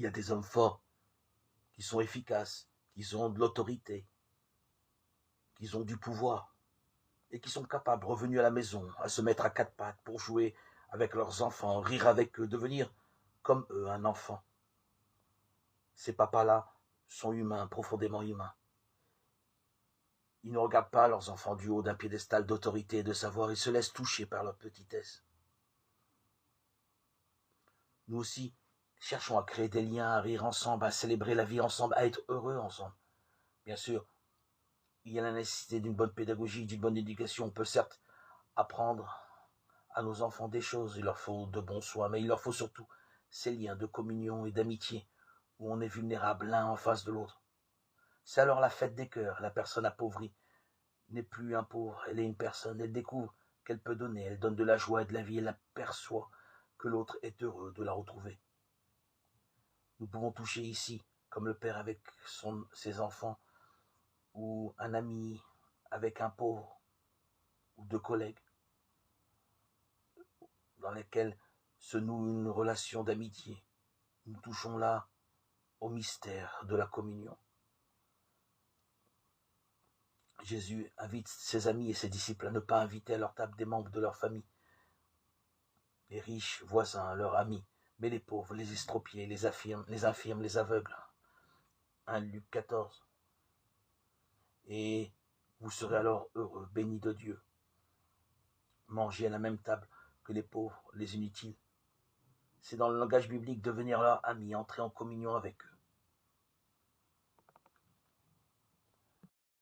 y a des hommes forts, qui sont efficaces, qui ont de l'autorité, qui ont du pouvoir, et qui sont capables, revenus à la maison, à se mettre à quatre pattes pour jouer avec leurs enfants, rire avec eux, devenir comme eux, un enfant. Ces papas-là sont humains, profondément humains. Ils ne regardent pas leurs enfants du haut d'un piédestal d'autorité et de savoir, ils se laissent toucher par leur petitesse. Nous aussi, cherchons à créer des liens, à rire ensemble, à célébrer la vie ensemble, à être heureux ensemble. Bien sûr, il y a la nécessité d'une bonne pédagogie, d'une bonne éducation. On peut certes apprendre à nos enfants des choses, il leur faut de bons soins, mais il leur faut surtout ces liens de communion et d'amitié où on est vulnérable l'un en face de l'autre. C'est alors la fête des cœurs. La personne appauvrie n'est plus un pauvre, elle est une personne. Elle découvre qu'elle peut donner, elle donne de la joie et de la vie, elle aperçoit que l'autre est heureux de la retrouver. Nous pouvons toucher ici, comme le père avec ses enfants, ou un ami avec un pauvre, ou deux collègues, dans lesquels se noue une relation d'amitié. Nous touchons là au mystère de la communion. Jésus invite ses amis et ses disciples à ne pas inviter à leur table des membres de leur famille, les riches voisins, leurs amis, mais les pauvres, les estropiés, les infirmes, les aveugles. 1 Luc 14. Et vous serez alors heureux, bénis de Dieu. Mangez à la même table que les pauvres, les inutiles. C'est dans le langage biblique devenir leur ami, entrer en communion avec eux.